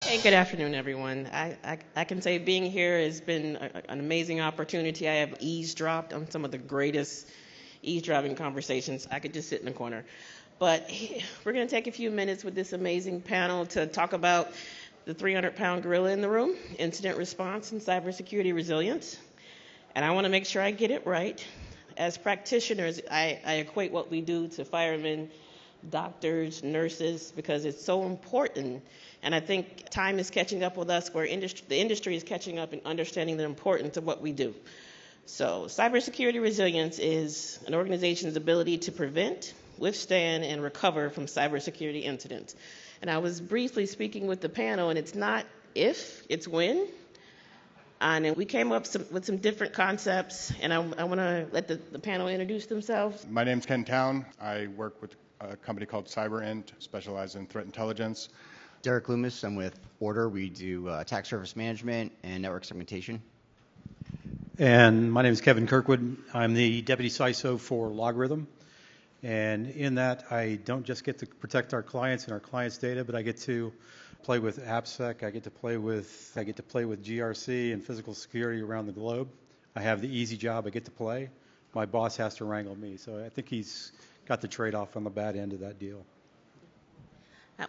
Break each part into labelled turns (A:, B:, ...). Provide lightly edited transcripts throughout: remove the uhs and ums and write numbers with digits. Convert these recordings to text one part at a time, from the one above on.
A: Hey, good afternoon, everyone. I can say being here has been an amazing opportunity. I have eavesdropped on some of the greatest eavesdropping conversations. I could just sit in the corner. But we're going to take a few minutes with this amazing panel to talk about the 300-pound gorilla in the room, incident response and cybersecurity resilience. And I want to make sure I get it right. As practitioners, I equate what we do to firemen, doctors, nurses, because it's so important. And I think time is catching up with us where the industry is catching up in understanding the importance of what we do. So cybersecurity resilience is an organization's ability to prevent, withstand, and recover from cybersecurity incidents. And I was briefly speaking with the panel, and it's not if, it's when. And we came up with some different concepts, and I want to let the panel introduce themselves.
B: My name's Towne. I work with a company called Cyberint, specialize in threat intelligence.
C: Loomis. I'm with Ordr. We do attack surface management and network segmentation.
D: And my name is Kevin Kirkwood. I'm the Deputy CISO for LogRhythm. And in that, I don't just get to protect our clients and our clients' data, but I get to play with AppSec. I get to play with GRC and physical security around the globe. I have the easy job. I get to play. My boss has to wrangle me. So I think he's got the trade-off on the bad end of that deal.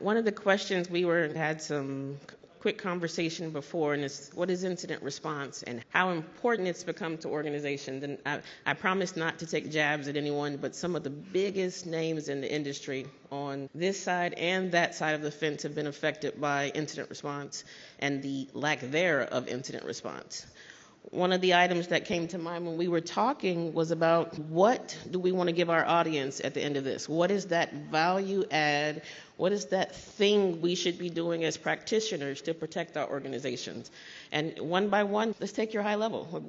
A: One of the questions had some quick conversation before, and it's what is incident response and how important it's become to organizations. And I promise not to take jabs at anyone, but some of the biggest names in the industry on this side and that side of the fence have been affected by incident response and the lack thereof incident response. One of the items that came to mind when we were talking was about what do we want to give our audience at the end of this? What is that value add? What is that thing we should be doing as practitioners to protect our organizations? And one by one, let's take your high level.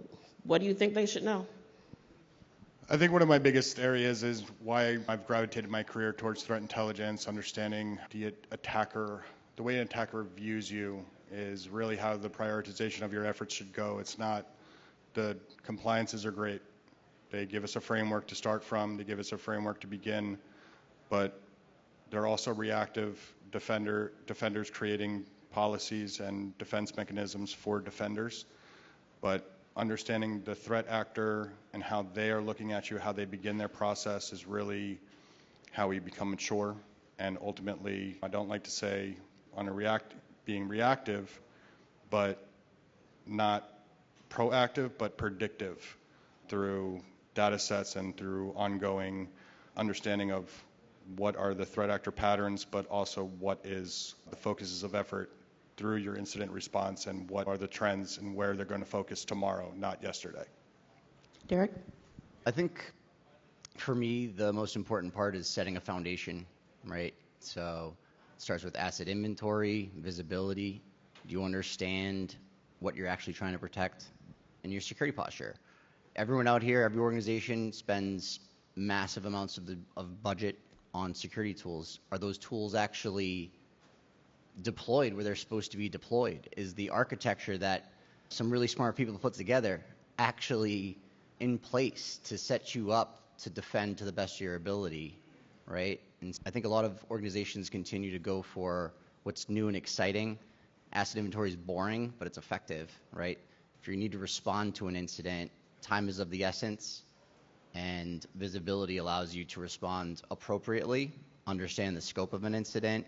A: What do you think they should know?
B: I think one of my biggest areas is why I've gravitated my career towards threat intelligence, understanding the way an attacker views you is really how the prioritization of your efforts should go. It's not the compliances are great. They give us a framework to start from, they give us a framework to begin, but they're also reactive defenders creating policies and defense mechanisms for defenders. But understanding the threat actor and how they are looking at you, how they begin their process is really how we become mature. And ultimately, I don't like to say being reactive, but not proactive, but predictive through data sets and through ongoing understanding of what are the threat actor patterns, but also what is the focuses of effort through your incident response and what are the trends and where they're going to focus tomorrow, not yesterday.
A: Derek?
C: I think for me, the most important part is setting a foundation, right? So it starts with asset inventory, visibility. Do you understand what you're actually trying to protect, and your security posture? Everyone out here, every organization spends massive amounts of budget on security tools. Are those tools actually deployed where they're supposed to be deployed? Is the architecture that some really smart people put together actually in place to set you up to defend to the best of your ability, right? And I think a lot of organizations continue to go for what's new and exciting. Asset inventory is boring, but it's effective, right? If you need to respond to an incident, time is of the essence, and visibility allows you to respond appropriately, understand the scope of an incident,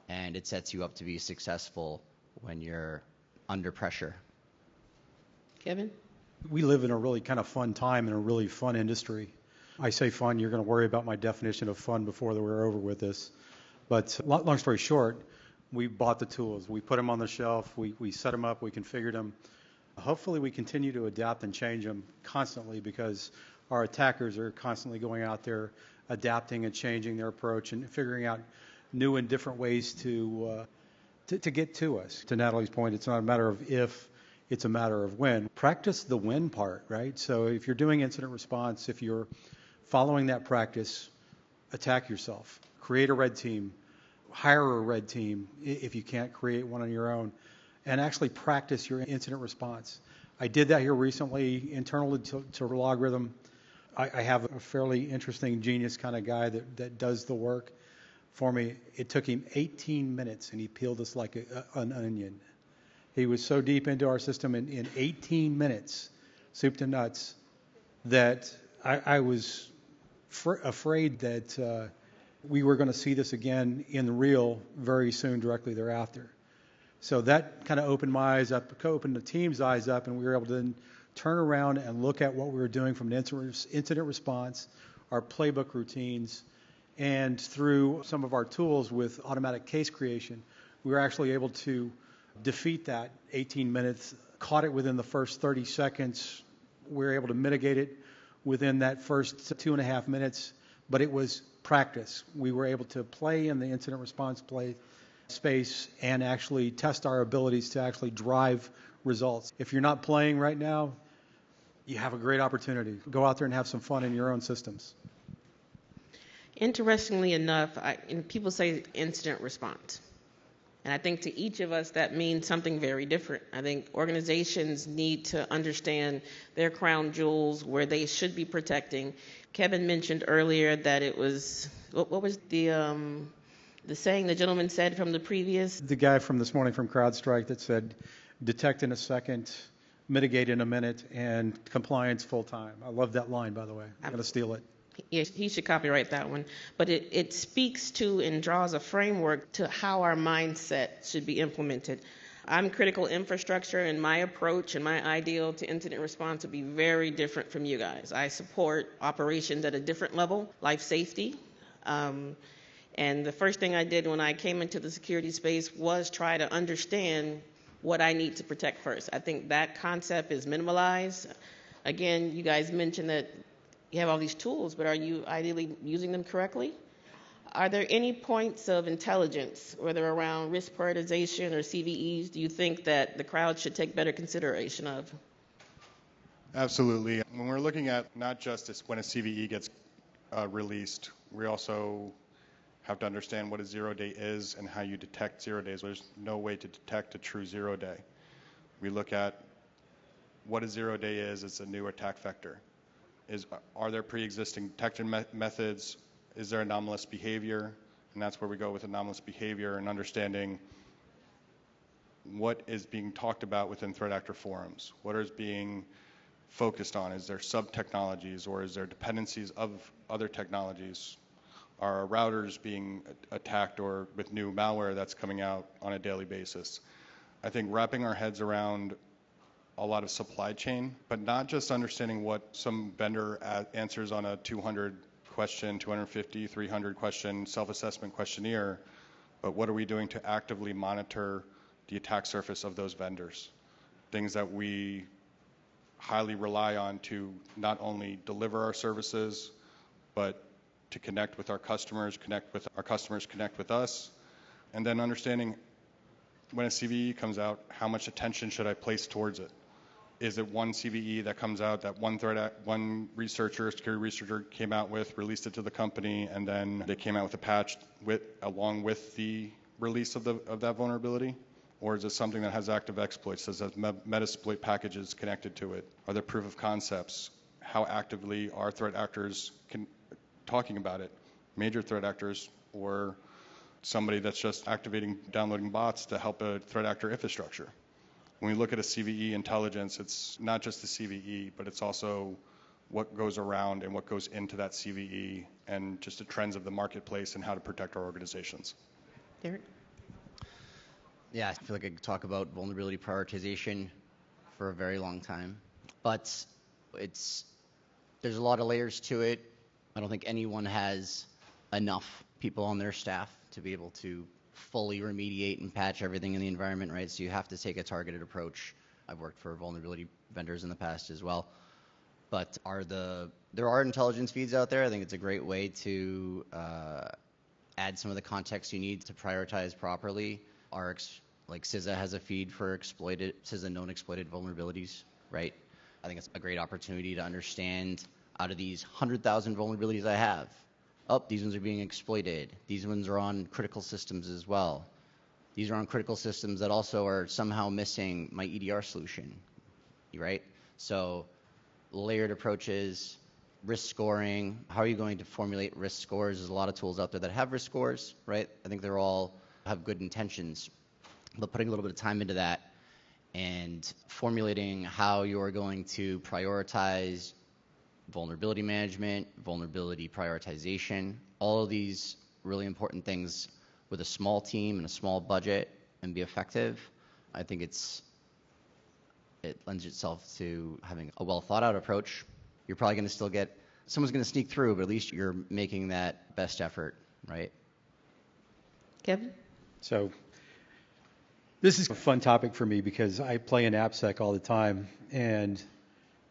C: and it sets you up to be successful when you're under pressure.
A: Kevin?
D: We live in a really kind of fun time in a really fun industry. I say fun, you're going to worry about my definition of fun before we're over with this. But long story short, we bought the tools. We put them on the shelf. We set them up. We configured them. Hopefully we continue to adapt and change them constantly because our attackers are constantly going out there adapting and changing their approach and figuring out new and different ways to get to us. To Natalie's point, it's not a matter of if, it's a matter of when. Practice the when part, right? So if you're doing incident response, if you're following that practice, attack yourself. Create a red team. Hire a red team if you can't create one on your own, and actually practice your incident response. I did that here recently, internal to LogRhythm. I have a fairly interesting genius kind of guy that does the work for me. It took him 18 minutes, and he peeled us like an onion. He was so deep into our system in 18 minutes, soup to nuts, that I was afraid that we were going to see this again in the real very soon, directly thereafter. So that kind of opened my eyes up, opened the team's eyes up, and we were able to then turn around and look at what we were doing from an incident response, our playbook routines, and through some of our tools with automatic case creation, we were actually able to defeat that 18 minutes, caught it within the first 30 seconds. We were able to mitigate it within that first 2.5 minutes, but it was practice. We were able to play in the incident response space and actually test our abilities to actually drive results. If you're not playing right now, you have a great opportunity. Go out there and have some fun in your own systems.
A: Interestingly enough, people say incident response. And I think to each of us that means something very different. I think organizations need to understand their crown jewels, where they should be protecting. Kevin mentioned earlier that it was, what was the saying the gentleman said from the previous?
D: The guy from this morning from CrowdStrike that said, detect in a second, mitigate in a minute, and compliance full time. I love that line, by the way. I'm going to steal it.
A: Yes, he should copyright that one. But it speaks to and draws a framework to how our mindset should be implemented. I'm critical infrastructure, and my approach and my ideal to incident response would be very different from you guys. I support operations at a different level, life safety. And the first thing I did when I came into the security space was try to understand what I need to protect first. I think that concept is minimalized. Again, you guys mentioned that you have all these tools, but are you ideally using them correctly? Are there any points of intelligence, whether around risk prioritization or CVEs, do you think that the crowd should take better consideration of?
B: Absolutely. When we're looking at not just when a CVE gets released, we also have to understand what a 0-day is and how you detect 0 days. There's no way to detect a true 0 day. We look at what a 0 day is. It's a new attack vector. Are there pre-existing detection methods? Is there anomalous behavior? And that's where we go with anomalous behavior and understanding what is being talked about within threat actor forums. What is being focused on? Is there sub-technologies, or is there dependencies of other technologies? Are our routers being attacked, or with new malware that's coming out on a daily basis? I think wrapping our heads around a lot of supply chain, but not just understanding what some vendor answers on a 200 question, 250, 300 question self-assessment questionnaire, but what are we doing to actively monitor the attack surface of those vendors? Things that we highly rely on to not only deliver our services, but to connect with our customers, connect with us, and then understanding when a CVE comes out, how much attention should I place towards it? Is it one CVE that comes out that one security researcher came out with, released it to the company, and then they came out with a patch along with the release of that vulnerability? Or is it something that has active exploits, that has Metasploit packages connected to it? Are there proof of concepts? How actively are threat actors talking about it? Major threat actors, or somebody that's just downloading bots to help a threat actor infrastructure? When we look at a CVE intelligence, it's not just the CVE, but it's also what goes around and what goes into that CVE, and just the trends of the marketplace and how to protect our organizations.
A: Derek?
C: Yeah, I feel like I could talk about vulnerability prioritization for a very long time, but there's a lot of layers to it. I don't think anyone has enough people on their staff to be able to fully remediate and patch everything in the environment, right? So you have to take a targeted approach. I've worked for vulnerability vendors in the past as well. But there are intelligence feeds out there. I think it's a great way to add some of the context you need to prioritize properly. Like CISA has a feed for CISA known exploited vulnerabilities, right? I think it's a great opportunity to understand, out of these 100,000 vulnerabilities I have, these ones are being exploited. These ones are on critical systems as well. These are on critical systems that also are somehow missing my EDR solution, right? So layered approaches, risk scoring. How are you going to formulate risk scores? There's a lot of tools out there that have risk scores, right? I think they're all have good intentions, but putting a little bit of time into that and formulating how you're going to prioritize vulnerability management, vulnerability prioritization, all of these really important things with a small team and a small budget and be effective. I think it lends itself to having a well thought out approach. You're probably going to still get, someone's going to sneak through, but at least you're making that best effort, right?
A: Kevin?
D: So this is a fun topic for me because I play in AppSec all the time, and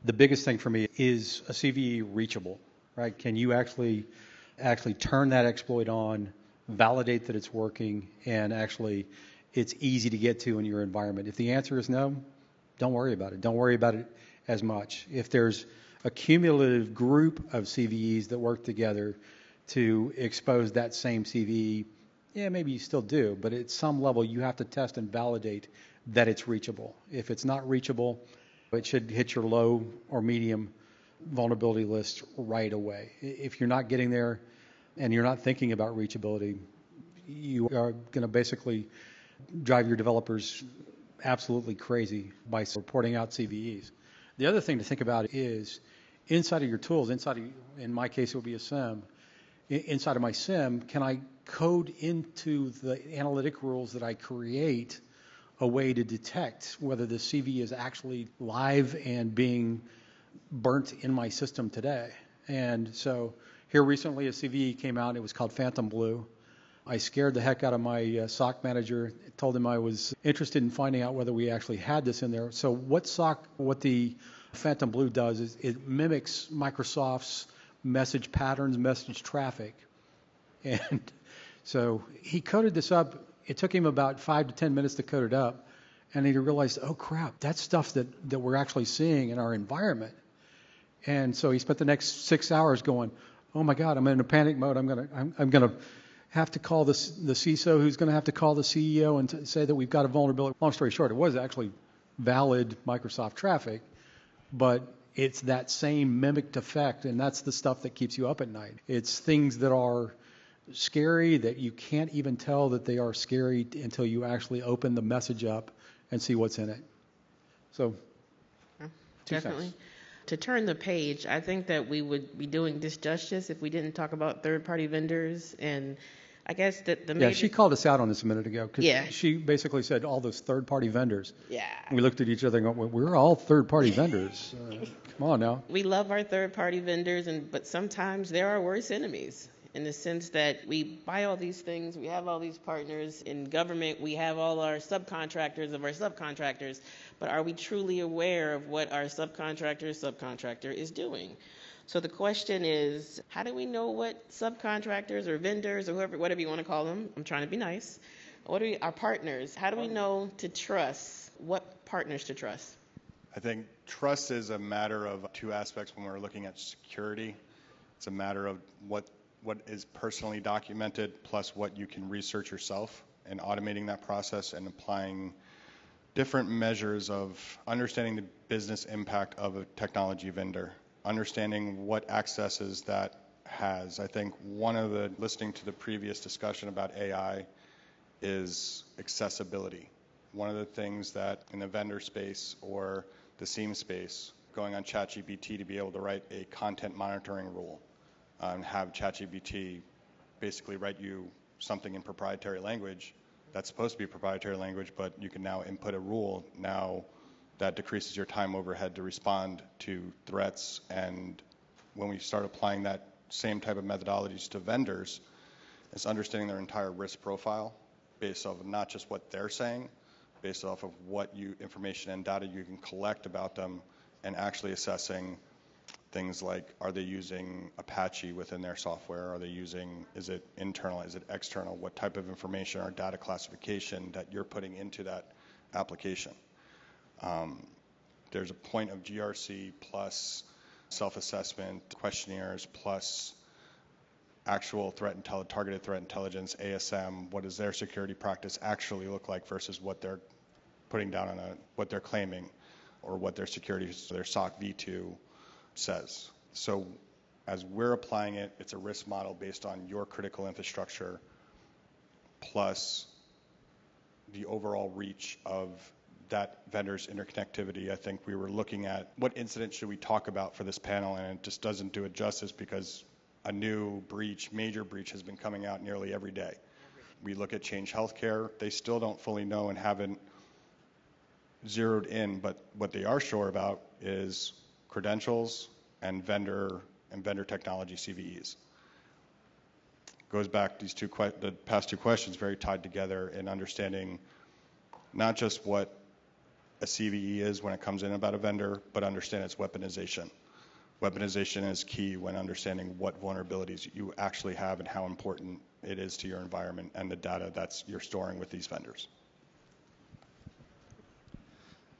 D: the biggest thing for me is a CVE reachable, right? Can you actually turn that exploit on, validate that it's working, and actually it's easy to get to in your environment? If the answer is no, don't worry about it. Don't worry about it as much. If there's a cumulative group of CVEs that work together to expose that same CVE, yeah, maybe you still do, but at some level you have to test and validate that it's reachable. If it's not reachable, it should hit your low or medium vulnerability list right away. If you're not getting there and you're not thinking about reachability, you are going to basically drive your developers absolutely crazy by reporting out CVEs. The other thing to think about is inside of your tools, in my case it would be a SIM, inside of my SIM, can I code into the analytic rules that I create a way to detect whether the CV is actually live and being burnt in my system today? And so here recently a CVE came out, it was called Phantom Blue. I scared the heck out of my SOC manager, told him I was interested in finding out whether we actually had this in there. So what the Phantom Blue does is it mimics Microsoft's message patterns, message traffic. And so he coded this up. It took him about 5 to 10 minutes to code it up. And he realized, oh crap, that's stuff that we're actually seeing in our environment. And so he spent the next 6 hours going, oh my God, I'm in a panic mode. I'm gonna have to call the CISO, who's going to have to call the CEO and say that we've got a vulnerability. Long story short, it was actually valid Microsoft traffic, but it's that same mimicked effect, and that's the stuff that keeps you up at night. It's things that are scary that you can't even tell that they are scary until you actually open the message up and see what's in it. So,
A: Definitely. To turn the page, I think that we would be doing disjustice if we didn't talk about third-party vendors. And I guess that the major...
D: Yeah, she called us out on this a minute ago because
A: Yeah.
D: she basically said all those third-party vendors.
A: Yeah.
D: We looked at each other and go, well, we're all third-party vendors. Come on now.
A: We love our third-party vendors, but sometimes they're our worst enemies, in the sense that we buy all these things, we have all these partners. In government, we have all our subcontractors of our subcontractors, but are we truly aware of what our subcontractor is doing? So the question is, how do we know what subcontractors or vendors or whatever you want to call them, I'm trying to be nice, what are our partners? How do we know to trust, what partners to trust?
B: I think trust is a matter of two aspects when we're looking at security. It's a matter of what is personally documented plus what you can research yourself, and automating that process and applying different measures of understanding the business impact of a technology vendor, understanding what accesses that has. I think listening to the previous discussion about AI is accessibility. One of the things that in the vendor space or the SIEM space, going on ChatGPT to be able to write a content monitoring rule and have ChatGPT basically write you something in proprietary language that's supposed to be proprietary language, but you can now input a rule. Now that decreases your time overhead to respond to threats. And when we start applying that same type of methodologies to vendors, it's understanding their entire risk profile based off of not just what they're saying, based off of what information and data you can collect about them, and actually assessing things like, are they using Apache within their software? Is it internal? Is it external? What type of information or data classification that you're putting into that application? There's a point of GRC plus self-assessment, questionnaires, plus actual targeted threat intelligence, ASM. What does their security practice actually look like versus what they're putting down on what they're claiming, or what their SOC V2 says. So As we're applying it, it's a risk model based on your critical infrastructure plus the overall reach of that vendor's interconnectivity. I think we were looking at what incident should we talk about for this panel, and it just doesn't do it justice because a new breach, major breach, has been coming out nearly every day. We look at Change Healthcare. They still don't fully know and haven't zeroed in, but what they are sure about is credentials and vendor technology CVEs. Goes back, the past two questions very tied together in understanding not just what a CVE is when it comes in about a vendor, but understand its weaponization. Weaponization is key when understanding what vulnerabilities you actually have and how important it is to your environment and the data that you're storing with these vendors.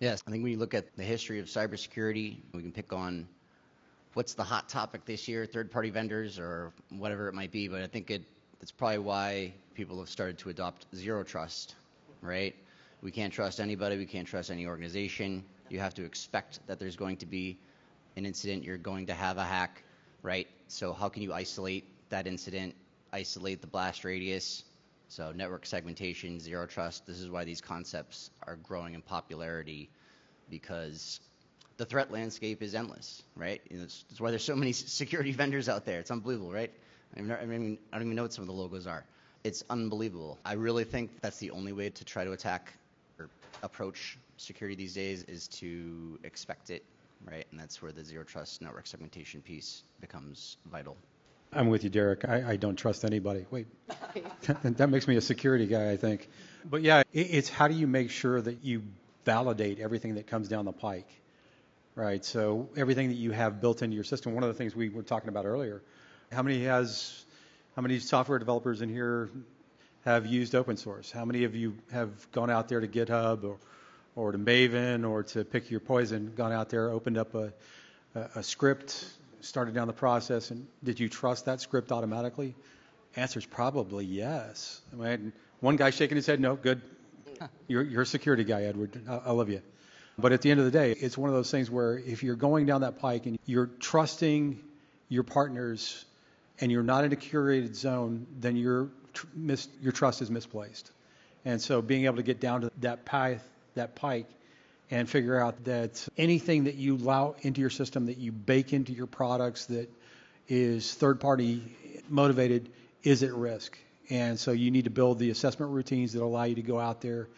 C: Yes, I think when you look at the history of cybersecurity, we can pick on what's the hot topic this year, third-party vendors or whatever it might be, but I think it's probably why people have started to adopt zero trust, right? We can't trust anybody, we can't trust any organization. You have to expect that there's going to be an incident, you're going to have a hack, right? So how can you isolate that incident, isolate the blast radius? So network segmentation, zero trust, this is why these concepts are growing in popularity, because the threat landscape is endless, right? That's why there's so many security vendors out there. It's unbelievable, right? I don't even know what some of the logos are. It's unbelievable. I really think that's the only way to try to attack or approach security these days is to expect it, right? And that's where the zero trust network segmentation piece becomes vital.
D: I'm with you, Derek. I don't trust anybody. Wait, that makes me a security guy, I think. But yeah, it's how do you make sure that you validate everything that comes down the pike, right? So everything that you have built into your system. One of the things we were talking about earlier, how many software developers in here have used open source? How many of you have gone out there to GitHub or to Maven or to pick your poison, gone out there, opened up a script, started down the process, and did you trust that script automatically? Answer's probably yes. I mean, one guy shaking his head, no, good. You're a security guy, Edward. I love you. But at the end of the day, it's one of those things where if you're going down that pike and you're trusting your partners and you're not in a curated zone, then your trust is misplaced. And so being able to get down to that pike, and figure out that anything that you allow into your system, that you bake into your products that is third-party motivated, is at risk. And so you need to build the assessment routines that allow you to go out there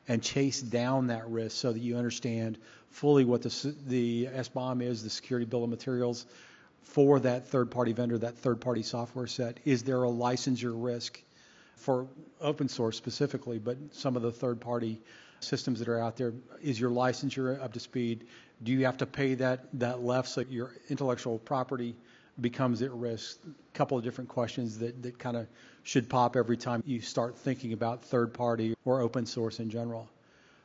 D: and chase down that risk so that you understand fully what the SBOM is, the security bill of materials for that third-party vendor, that third-party software set. Is there a licensure risk for open source specifically, but some of the third-party systems that are out there? Is your licensure up to speed? Do you have to pay that left so your intellectual property becomes at risk? A couple of different questions that kind of should pop every time you start thinking about third party or open source in general.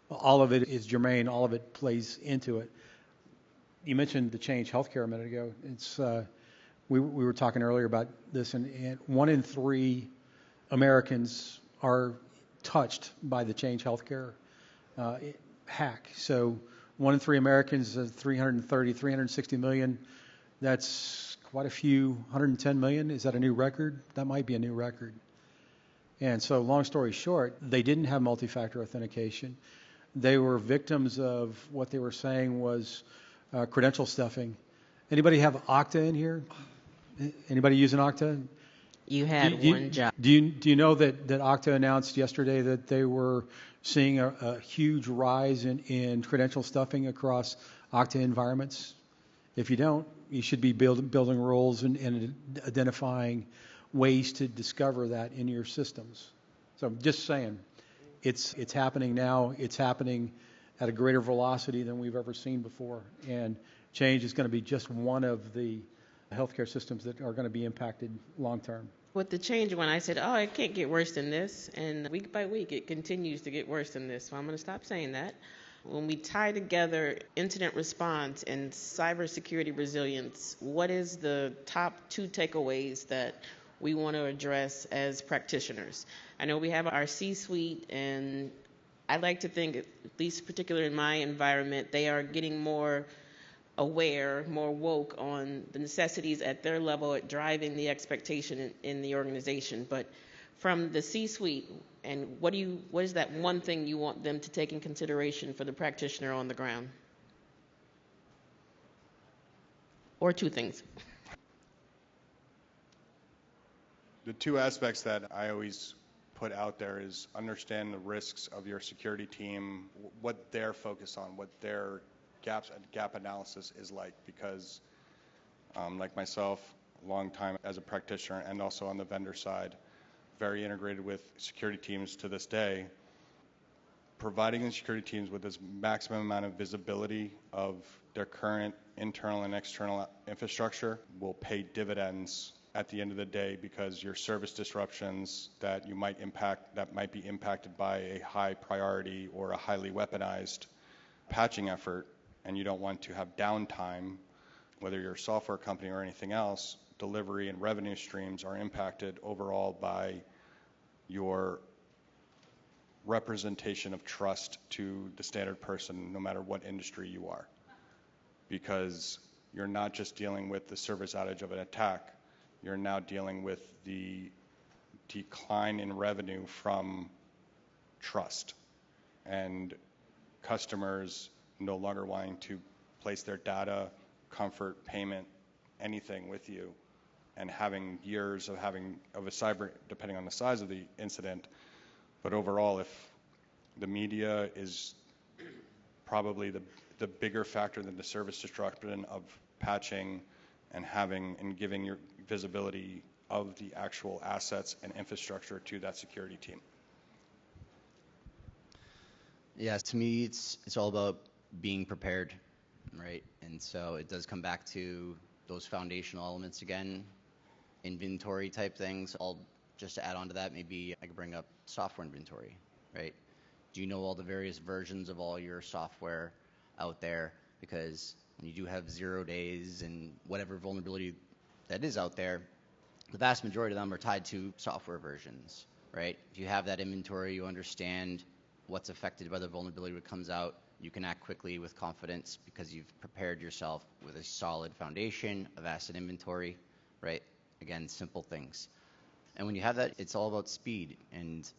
D: All of it is germane. All of it plays into it. You mentioned the Change Healthcare a minute ago. It's we were talking earlier about this, and 1 in 3 Americans are touched by the Change Healthcare hack. So 1 in 3 Americans, 360 million. That's quite a few, 110 million. Is that a new record? That might be a new record. And so long story short, they didn't have multi-factor authentication. They were victims of what they were saying was credential stuffing. Anybody have Okta in here? Anybody using Okta?
A: You had one job.
D: Do you know that Okta announced yesterday that they were seeing a huge rise in credential stuffing across Okta environments? If you don't, you should be building rules and identifying ways to discover that in your systems. So I'm just saying, it's happening now. It's happening at a greater velocity than we've ever seen before. And Change is going to be just one of the healthcare systems that are going to be impacted long term.
A: With the Change one, I said, oh, it can't get worse than this. And week by week, it continues to get worse than this. So I'm going to stop saying that. When we tie together incident response and cybersecurity resilience, what is the top 2 takeaways that we want to address as practitioners? I know we have our C-suite, and I like to think, at least particularly in my environment, they are getting more aware, more woke on the necessities at their level at driving the expectation in the organization. But from the C-suite, and what is that one thing you want them to take in consideration for the practitioner on the ground? Or two things.
B: The two aspects that I always put out there is understand the risks of your security team, what they're focused on, what their gap analysis is like, because like myself, a long time as a practitioner and also on the vendor side, very integrated with security teams to this day. Providing the security teams with this maximum amount of visibility of their current internal and external infrastructure will pay dividends at the end of the day, because your service disruptions that might be impacted by a high priority or a highly weaponized patching effort, and you don't want to have downtime, whether you're a software company or anything else, delivery and revenue streams are impacted overall by your representation of trust to the standard person, no matter what industry you are. Because you're not just dealing with the service outage of an attack, you're now dealing with the decline in revenue from trust and customers no longer wanting to place their data, comfort, payment, anything with you, and having years of a cyber, depending on the size of the incident. But overall, if the media is probably the bigger factor than the service disruption of patching and giving your visibility of the actual assets and infrastructure to that security team.
C: Yeah, to me, it's all about being prepared, right? And so it does come back to those foundational elements again, inventory type things. Just to add on to that, maybe I could bring up software inventory, right? Do you know all the various versions of all your software out there? Because when you do have 0 days and whatever vulnerability that is out there, the vast majority of them are tied to software versions, right? If you have that inventory, you understand what's affected by the vulnerability when it comes out, you can act quickly with confidence because you've prepared yourself with a solid foundation of asset inventory, right? Again, simple things. And when you have that, it's all about speed. And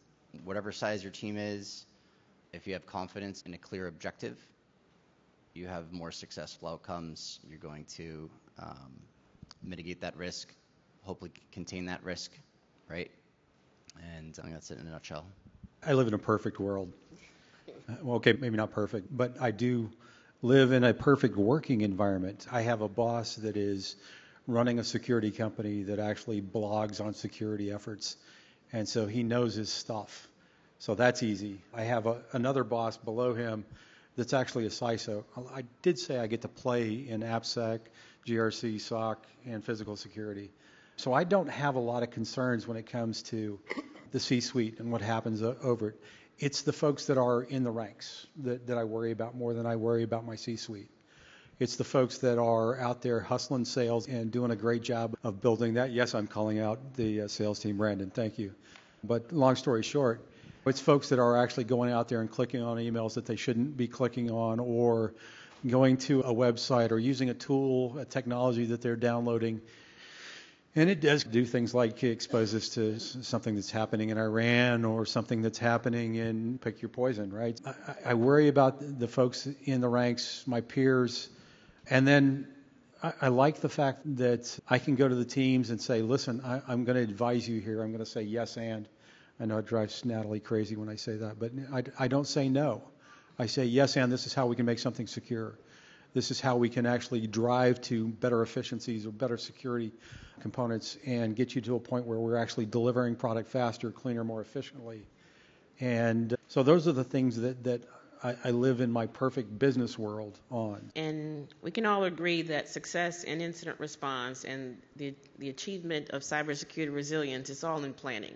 C: whatever size your team is, if you have confidence in a clear objective, you have more successful outcomes. You're going to mitigate that risk, hopefully contain that risk, right? And I think that's it in a nutshell.
D: I live in a perfect world. Well, okay, maybe not perfect, but I do live in a perfect working environment. I have a boss that is running a security company that actually blogs on security efforts, and so he knows his stuff. So that's easy. I have another boss below him that's actually a CISO. I did say I get to play in AppSec, GRC, SOC, and physical security. So I don't have a lot of concerns when it comes to the C-suite and what happens over it. It's the folks that are in the ranks that I worry about more than I worry about my C-suite. It's the folks that are out there hustling sales and doing a great job of building that. Yes, I'm calling out the sales team, Brandon, thank you. But long story short, it's folks that are actually going out there and clicking on emails that they shouldn't be clicking on, or going to a website or using a tool, a technology that they're downloading. And it does do things like expose us to something that's happening in Iran or something that's happening in, pick your poison, right? I worry about the folks in the ranks, my peers, and then I like the fact that I can go to the teams and say, listen, I'm going to advise you here. I'm going to say yes and. I know it drives Natalie crazy when I say that, but I don't say no. I say yes and this is how we can make something secure. This is how we can actually drive to better efficiencies or better security components and get you to a point where we're actually delivering product faster, cleaner, more efficiently. And so those are the things that I live in my perfect business world on.
A: And we can all agree that success in incident response and the achievement of cybersecurity resilience is all in planning.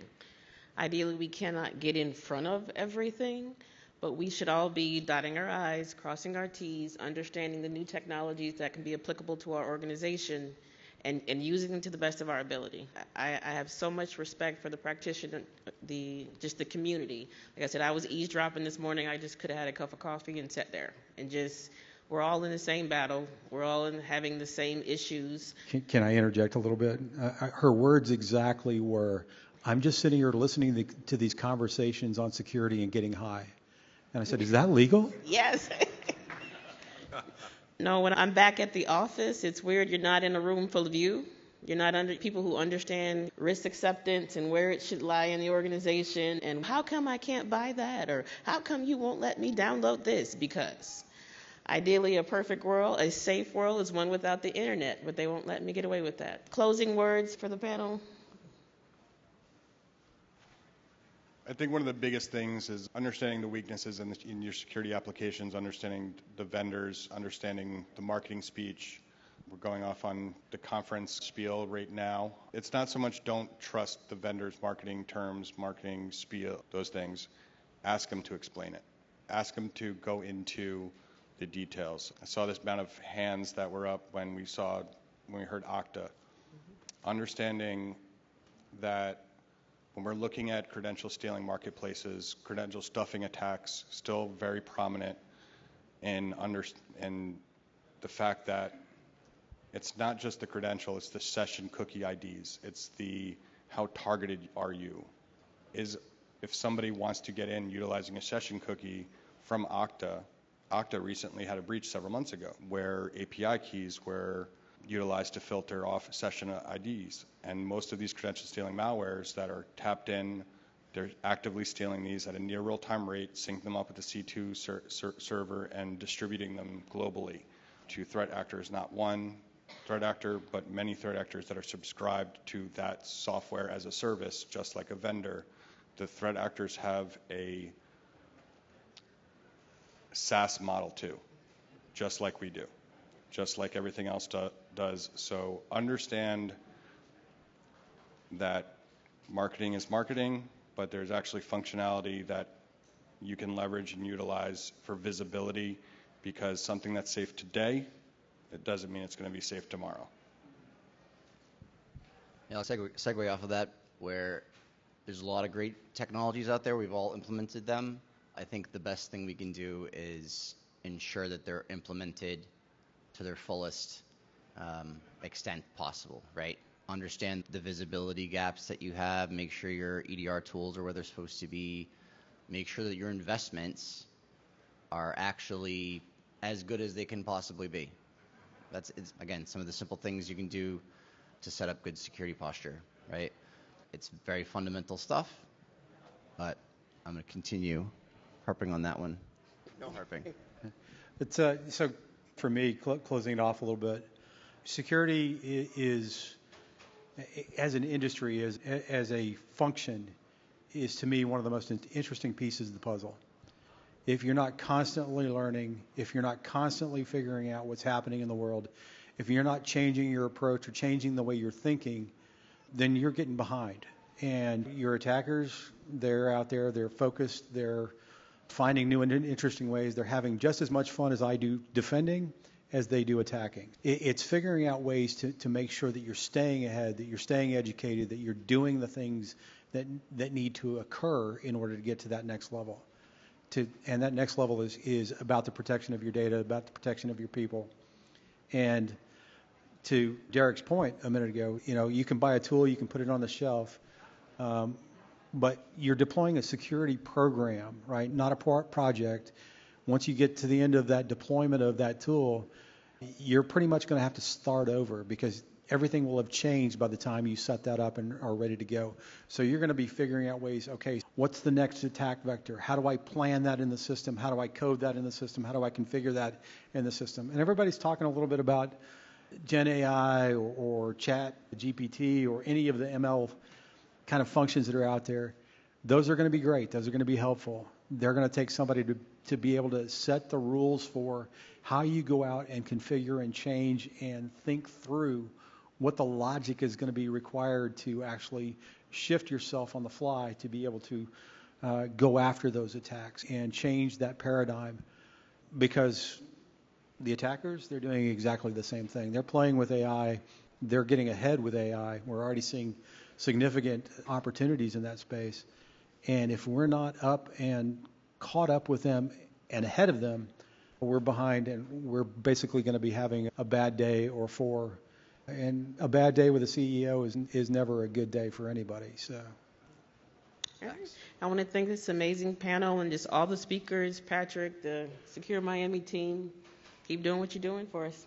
A: Ideally, we cannot get in front of everything, but we should all be dotting our I's, crossing our T's, understanding the new technologies that can be applicable to our organization, and using them to the best of our ability. I have so much respect for the practitioner, just the community. Like I said, I was eavesdropping this morning. I just could have had a cup of coffee and sat there and just we're all in the same battle. We're all having the same issues.
D: Can I interject a little bit? Her words exactly were, I'm just sitting here listening to these conversations on security and getting high. And I said, is that legal?
A: Yes. No, when I'm back at the office, it's weird. You're not in a room full of you. You're not under people who understand risk acceptance and where it should lie in the organization. And how come I can't buy that? Or how come you won't let me download this? Because ideally, a perfect world, a safe world, is one without the internet, but they won't let me get away with that. Closing words for the panel?
B: I think one of the biggest things is understanding the weaknesses in your security applications, understanding the vendors, understanding the marketing speech. We're going off on the conference spiel right now. It's not so much don't trust the vendors' marketing terms, marketing spiel, those things. Ask them to explain it. Ask them to go into the details. I saw this amount of hands that were up when we heard Okta. Understanding that when we're looking at credential stealing marketplaces, credential stuffing attacks still very prominent, and the fact that it's not just the credential, it's the session cookie IDs. It's the how targeted are you? If somebody wants to get in utilizing a session cookie from Okta recently had a breach several months ago where API keys were utilized to filter off session IDs. And most of these credential stealing malwares that are tapped in, they're actively stealing these at a near real-time rate, syncing them up with the C2 server and distributing them globally to threat actors, not one threat actor, but many threat actors that are subscribed to that software as a service, just like a vendor. The threat actors have a SaaS model too, just like we do, just like everything else does. So understand that marketing is marketing, but there's actually functionality that you can leverage and utilize for visibility, because something that's safe today, it doesn't mean it's going to be safe tomorrow.
C: Yeah, I'll segue off of that, where there's a lot of great technologies out there. We've all implemented them. I think the best thing we can do is ensure that they're implemented to their fullest extent possible, right? Understand the visibility gaps that you have, make sure your EDR tools are where they're supposed to be, make sure that your investments are actually as good as they can possibly be. It's, again, some of the simple things you can do to set up good security posture, right? It's very fundamental stuff, but I'm going to continue harping on that one. No harping.
D: It's so for me, closing it off a little bit, security is, as an industry, as a function, is to me one of the most interesting pieces of the puzzle. If you're not constantly learning, if you're not constantly figuring out what's happening in the world, if you're not changing your approach or changing the way you're thinking, then you're getting behind. And your attackers, they're out there, they're focused, they're finding new and interesting ways. They're having just as much fun as I do defending as they do attacking. It's figuring out ways to make sure that you're staying ahead, that you're staying educated, that you're doing the things that need to occur in order to get to that next level. And that next level is about the protection of your data, about the protection of your people. And to Derek's point a minute ago, you can buy a tool, you can put it on the shelf, but you're deploying a security program, right? Not a project. Once you get to the end of that deployment of that tool, you're pretty much going to have to start over, because everything will have changed by the time you set that up and are ready to go. So you're going to be figuring out ways, okay, what's the next attack vector? How do I plan that in the system? How do I code that in the system? How do I configure that in the system? And everybody's talking a little bit about Gen AI or Chat GPT or any of the ML kind of functions that are out there. Those are going to be great. Those are going to be helpful. They're going to take somebody to be able to set the rules for how you go out and configure and change and think through what the logic is going to be required to actually shift yourself on the fly to be able to go after those attacks and change that paradigm. Because the attackers, they're doing exactly the same thing. They're playing with AI. They're getting ahead with AI. We're already seeing significant opportunities in that space. And if we're not up and caught up with them and ahead of them, we're behind, and we're basically going to be having a bad day or four. And a bad day with a CEO is never a good day for anybody. So.
A: All right. I want to thank this amazing panel and just all the speakers, Patrick, the Secure Miami team. Keep doing what you're doing for us.